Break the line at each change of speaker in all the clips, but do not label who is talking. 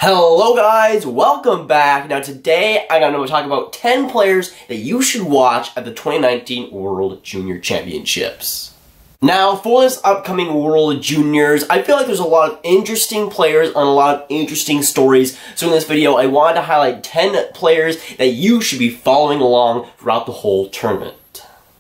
Hello guys, welcome back. Now today I'm going to talk about 10 players that you should watch at the 2019 World Junior Championships. Now for this upcoming World Juniors, I feel like there's a lot of interesting players and a lot of interesting stories. So in this video I wanted to highlight 10 players that you should be following along throughout the whole tournament.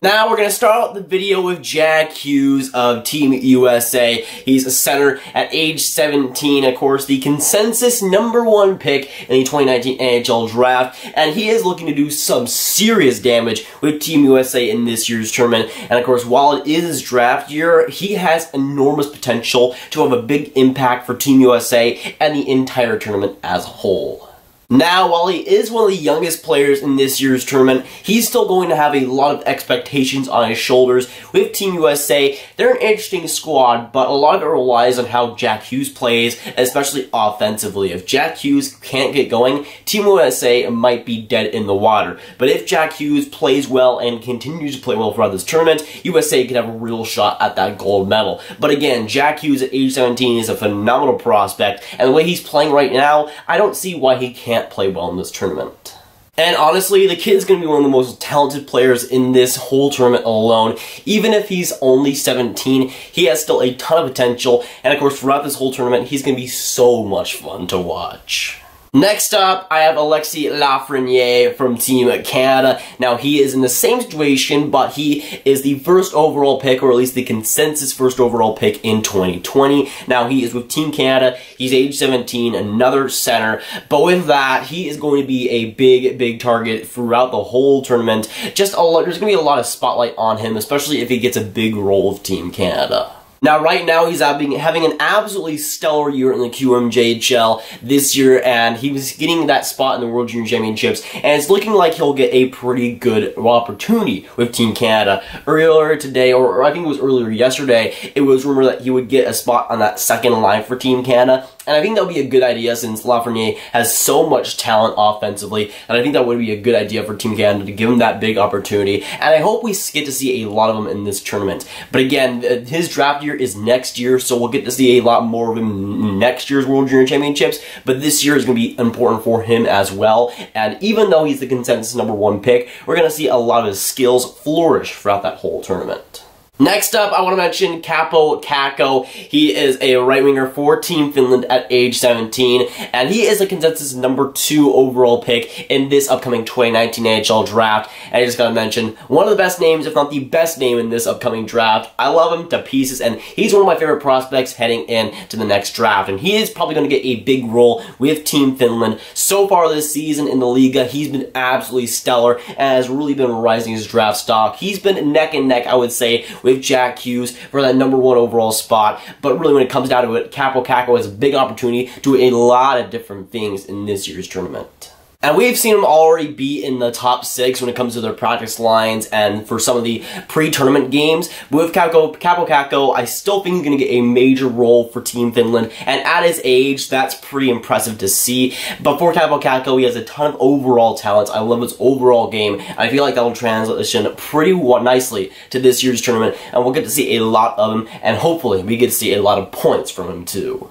Now we're going to start out the video with Jack Hughes of Team USA. He's a center at age 17, of course, the consensus #1 pick in the 2019 NHL Draft, and he is looking to do some serious damage with Team USA in this year's tournament. And of course, while it is his draft year, he has enormous potential to have a big impact for Team USA and the entire tournament as a whole. Now, while he is one of the youngest players in this year's tournament, he's still going to have a lot of expectations on his shoulders. With Team USA, they're an interesting squad, but a lot of it relies on how Jack Hughes plays, especially offensively. If Jack Hughes can't get going, Team USA might be dead in the water. But if Jack Hughes plays well and continues to play well throughout this tournament, USA could have a real shot at that gold medal. But again, Jack Hughes at age 17 is a phenomenal prospect, and the way he's playing right now, I don't see why he can't play well in this tournament. And honestly, the kid is going to be one of the most talented players in this whole tournament alone. Even if he's only 17, he has still a ton of potential, and of course throughout this whole tournament, he's going to be so much fun to watch. Next up, I have Alexis Lafreniere from Team Canada. Now, he is in the same situation, but he is the first overall pick, or at least the consensus first overall pick in 2020. Now, he is with Team Canada. He's age 17, another center. But with that, he is going to be a big target throughout the whole tournament. There's going to be a lot of spotlight on him, especially if he gets a big role with Team Canada. Now, right now, he's having an absolutely stellar year in the QMJHL this year, and he was getting that spot in the World Junior Championships, and it's looking like he'll get a pretty good opportunity with Team Canada. Earlier today, or I think it was earlier yesterday, it was rumored that he would get a spot on that second line for Team Canada, and I think that would be a good idea since Lafreniere has so much talent offensively, and I think that would be a good idea for Team Canada to give him that big opportunity, and I hope we get to see a lot of him in this tournament. But again, his draft year is next year, so we'll get to see a lot more of him in next year's World Junior Championships, but this year is going to be important for him as well, and even though he's the consensus #1 pick, we're going to see a lot of his skills flourish throughout that whole tournament. Next up, I want to mention Kakko. He is a right winger for Team Finland at age 17, and he is a consensus #2 overall pick in this upcoming 2019 NHL draft. And I just gotta mention, one of the best names, if not the best name in this upcoming draft. I love him to pieces, and he's one of my favorite prospects heading into the next draft. And he is probably going to get a big role with Team Finland. So far this season in the Liga, he's been absolutely stellar and has really been rising his draft stock. He's been neck and neck, I would say, with Jack Hughes for that #1 overall spot, but really when it comes down to it, Kakko has a big opportunity to do a lot of different things in this year's tournament. And we've seen him already be in the top 6 when it comes to their practice lines and for some of the pre-tournament games. But with Kakko, I still think he's going to get a major role for Team Finland. And at his age, that's pretty impressive to see. But for Kakko, he has a ton of overall talents. I love his overall game. I feel like that'll transition pretty nicely to this year's tournament. And we'll get to see a lot of him. And hopefully, we get to see a lot of points from him too.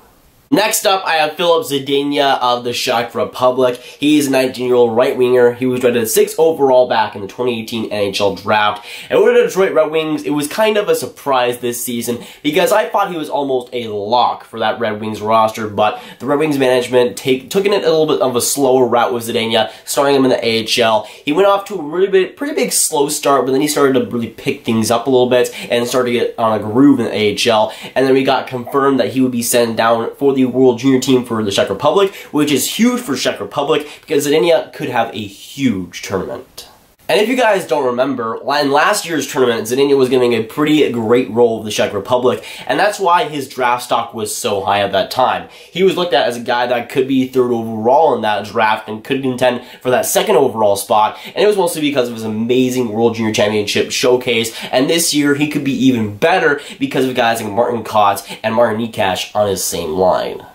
Next up, I have Filip Zadina of the Czech Republic. He's a 19-year-old right winger. He was drafted 6th overall back in the 2018 NHL Draft. And with the Detroit Red Wings, it was kind of a surprise this season because I thought he was almost a lock for that Red Wings roster, but the Red Wings management took it a little bit of a slower route with Zadina, starting him in the AHL. He went off to a pretty big slow start, but then he started to really pick things up a little bit and started to get on a groove in the AHL. And then we got confirmed that he would be sent down for the World Junior team for the Czech Republic, which is huge for Czech Republic because Zadina could have a huge tournament. And if you guys don't remember, in last year's tournament, Zadina was giving a pretty great role of the Czech Republic, and that's why his draft stock was so high at that time. He was looked at as a guy that could be 3rd overall in that draft and could contend for that 2nd overall spot, and it was mostly because of his amazing World Junior Championship showcase, and this year he could be even better because of guys like Martin Kotz and Martin Nikash on his same line.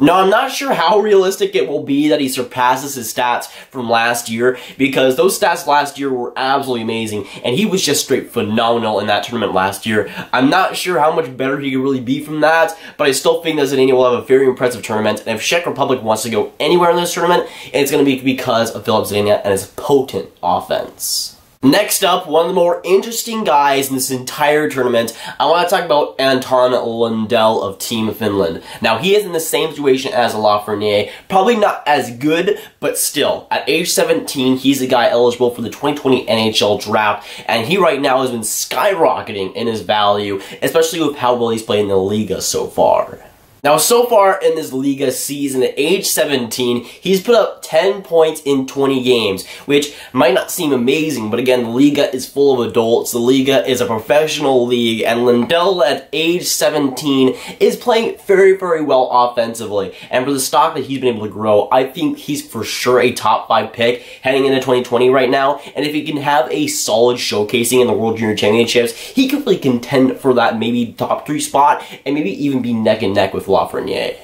Now, I'm not sure how realistic it will be that he surpasses his stats from last year, because those stats last year were absolutely amazing, and he was just straight phenomenal in that tournament last year. I'm not sure how much better he could really be from that, but I still think that Zadina will have a very impressive tournament, and if Czech Republic wants to go anywhere in this tournament, it's going to be because of Filip Zadina and his potent offense. Next up, one of the more interesting guys in this entire tournament, I want to talk about Anton Lundell of Team Finland. Now, he is in the same situation as Lafreniere, probably not as good, but still, at age 17, he's a guy eligible for the 2020 NHL draft, and he right now has been skyrocketing in his value, especially with how well he's played in the Liga so far. Now, so far in this Liga season, at age 17, he's put up 10 points in 20 games, which might not seem amazing, but again, the Liga is full of adults. The Liga is a professional league, and Lundell at age 17 is playing very, very well offensively. And for the stock that he's been able to grow, I think he's for sure a top 5 pick heading into 2020 right now. And if he can have a solid showcasing in the World Junior Championships, he could really contend for that maybe top 3 spot, and maybe even be neck and neck with Lafreniere.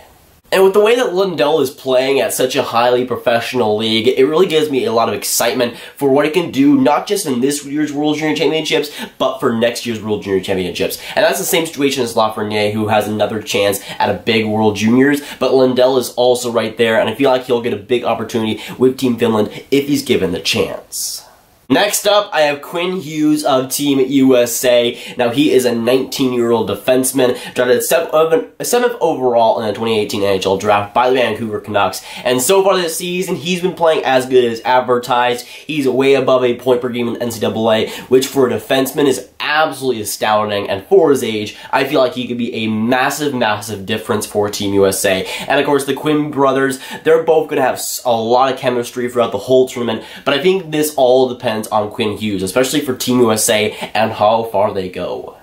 And with the way that Lundell is playing at such a highly professional league, it really gives me a lot of excitement for what he can do, not just in this year's World Junior Championships, but for next year's World Junior Championships. And that's the same situation as Lafreniere, who has another chance at a big World Juniors, but Lundell is also right there, and I feel like he'll get a big opportunity with Team Finland if he's given the chance. Next up, I have Quinn Hughes of Team USA. Now, he is a 19-year-old defenseman, drafted 7th overall in the 2018 NHL draft by the Vancouver Canucks. And so far this season, he's been playing as good as advertised. He's way above a point per game in the NCAA, which for a defenseman is absolutely astounding. And for his age, I feel like he could be a massive, massive difference for Team USA. And of course, the Quinn brothers, they're both going to have a lot of chemistry throughout the whole tournament. But I think this all depends on Quinn Hughes, especially for Team USA and how far they go.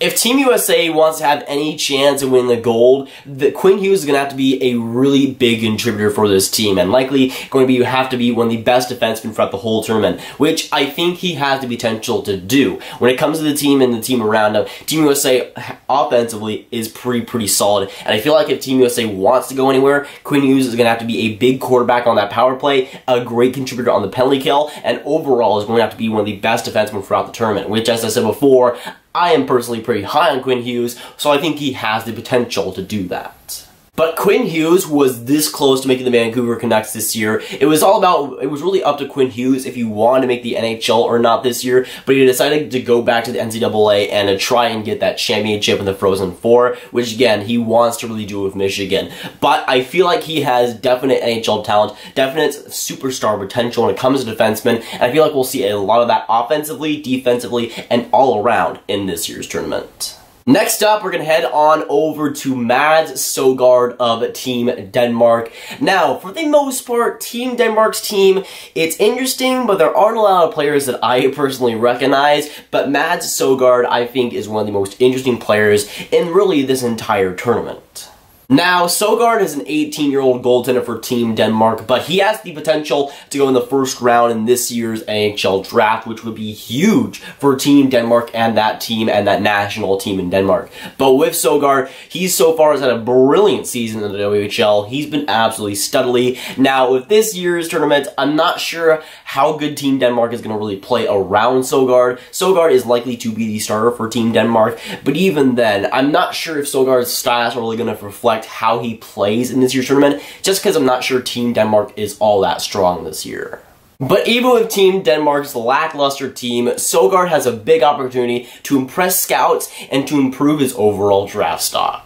If Team USA wants to have any chance of winning the gold, Quinn Hughes is going to have to be a really big contributor for this team, and likely going to have to be one of the best defensemen throughout the whole tournament, which I think he has the potential to do. When it comes to the team and the team around him, Team USA offensively is pretty solid, and I feel like if Team USA wants to go anywhere, Quinn Hughes is going to have to be a big quarterback on that power play, a great contributor on the penalty kill, and overall is going to have to be one of the best defensemen throughout the tournament, which, as I said before, I am personally pretty high on Quinn Hughes, so I think he has the potential to do that. But Quinn Hughes was this close to making the Vancouver Canucks this year. It was really up to Quinn Hughes if he wanted to make the NHL or not this year, but he decided to go back to the NCAA and to try and get that championship in the Frozen Four, which again, he wants to really do with Michigan. But I feel like he has definite NHL talent, definite superstar potential when it comes to defensemen, and I feel like we'll see a lot of that offensively, defensively, and all around in this year's tournament. Next up, we're going to head on over to Mads Sogaard of Team Denmark. Now, for the most part, Team Denmark's team, it's interesting, but there aren't a lot of players that I personally recognize, but Mads Sogaard, I think, is one of the most interesting players in really this entire tournament. Now, Sogaard is an 18-year-old goaltender for Team Denmark, but he has the potential to go in the first round in this year's NHL draft, which would be huge for Team Denmark and that national team in Denmark. But with Sogaard, he so far has had a brilliant season in the WHL. He's been absolutely studly. Now, with this year's tournament, I'm not sure how good Team Denmark is going to really play around Sogaard. Sogaard is likely to be the starter for Team Denmark, but even then, I'm not sure if Sogaard's stats are really going to reflect how he plays in this year's tournament, just because I'm not sure Team Denmark is all that strong this year. But even with Team Denmark's lackluster team, Sogaard has a big opportunity to impress scouts and to improve his overall draft stock.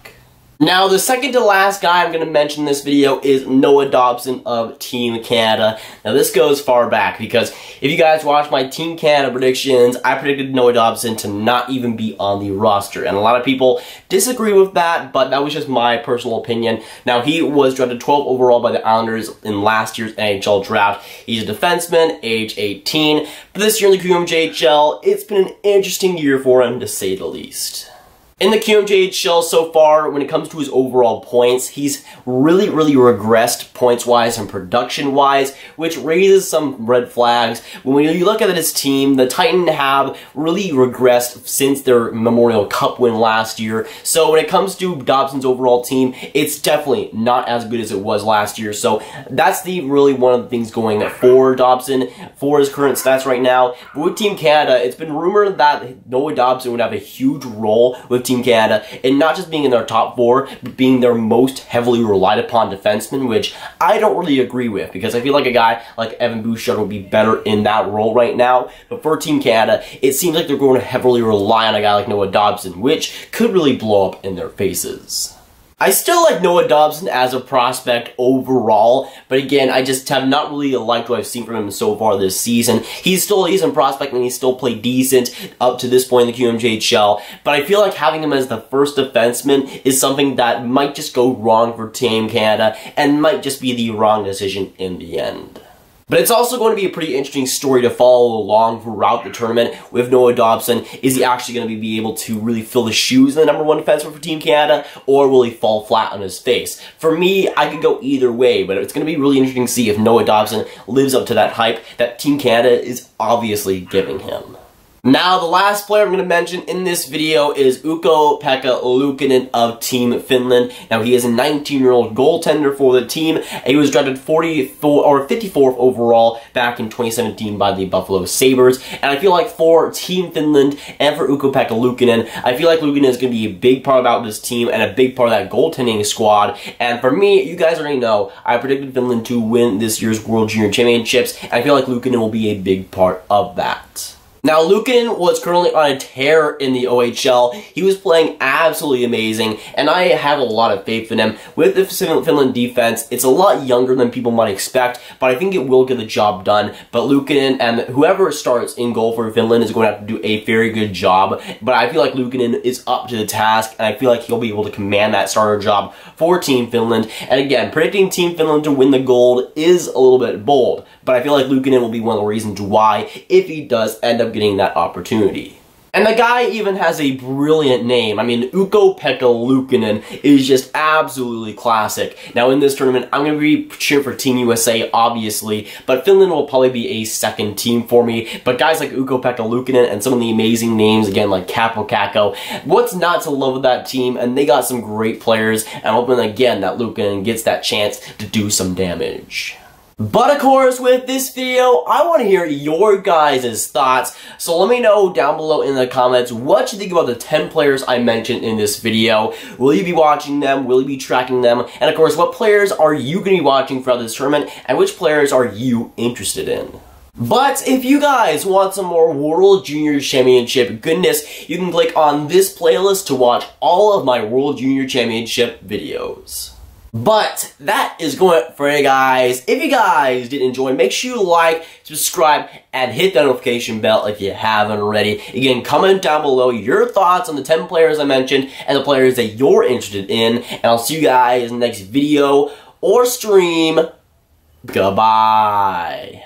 Now, the second to last guy I'm going to mention in this video is Noah Dobson of Team Canada. Now, this goes far back, because if you guys watch my Team Canada predictions, I predicted Noah Dobson to not even be on the roster. And a lot of people disagree with that, but that was just my personal opinion. Now, he was drafted 12th overall by the Islanders in last year's NHL draft. He's a defenseman, age 18. But this year in the WJC, it's been an interesting year for him, to say the least. In the QMJHL so far, when it comes to his overall points, he's really regressed points-wise and production-wise, which raises some red flags. When you look at his team, the Titans have really regressed since their Memorial Cup win last year. So when it comes to Dobson's overall team, it's definitely not as good as it was last year. So that's really one of the things going for Dobson for his current stats right now. But with Team Canada, it's been rumored that Noah Dobson would have a huge role with Team Canada, and not just being in their top 4, but being their most heavily relied upon defenseman, which I don't really agree with, because I feel like a guy like Evan Bouchard would be better in that role right now. But for Team Canada, it seems like they're going to heavily rely on a guy like Noah Dobson, which could really blow up in their faces. I still like Noah Dobson as a prospect overall, but again, I just have not really liked what I've seen from him so far this season. He's still a decent prospect and he's still played decent up to this point in the QMJHL, but I feel like having him as the first defenseman is something that might just go wrong for Team Canada and might just be the wrong decision in the end. But it's also going to be a pretty interesting story to follow along throughout the tournament with Noah Dobson. Is he actually going to be able to really fill the shoes of the #1 defenseman for Team Canada, or will he fall flat on his face? For me, I could go either way, but it's going to be really interesting to see if Noah Dobson lives up to that hype that Team Canada is obviously giving him. Now, the last player I'm going to mention in this video is Ukko-Pekka Luukkonen of Team Finland. Now, he is a 19-year-old goaltender for the team. He was drafted 54th overall back in 2017 by the Buffalo Sabres. And I feel like for Team Finland and for Ukko-Pekka Luukkonen, I feel like Luukkonen is going to be a big part about this team and a big part of that goaltending squad. And for me, you guys already know, I predicted Finland to win this year's World Junior Championships. And I feel like Luukkonen will be a big part of that. Now, Luukkonen was currently on a tear in the OHL. He was playing absolutely amazing, and I have a lot of faith in him. With the Finland defense, it's a lot younger than people might expect, but I think it will get the job done. But Luukkonen and whoever starts in goal for Finland is going to have to do a very good job. But I feel like Luukkonen is up to the task, and I feel like he'll be able to command that starter job for Team Finland. And again, predicting Team Finland to win the gold is a little bit bold, but I feel like Luukkonen will be one of the reasons why, if he does end up getting that opportunity. And the guy even has a brilliant name. I mean, Ukko-Pekka Luukkonen is just absolutely classic. Now, in this tournament, I'm going to be cheering for Team USA, obviously, but Finland will probably be a second team for me. But guys like Ukko-Pekka Luukkonen and some of the amazing names, again, like Kaapo, Kakko, what's not to love with that team? And they got some great players, and I'm hoping, again, that Luukkonen gets that chance to do some damage. But of course, with this video, I want to hear your guys' thoughts, so let me know down below in the comments what you think about the 10 players I mentioned in this video. Will you be watching them? Will you be tracking them? And of course, what players are you going to be watching throughout this tournament, and which players are you interested in? But if you guys want some more World Junior Championship goodness, you can click on this playlist to watch all of my World Junior Championship videos. But that is going for it, guys. If you guys did enjoy, make sure you like, subscribe, and hit that notification bell if you haven't already. Again, comment down below your thoughts on the 10 players I mentioned and the players that you're interested in. And I'll see you guys in the next video or stream. Goodbye.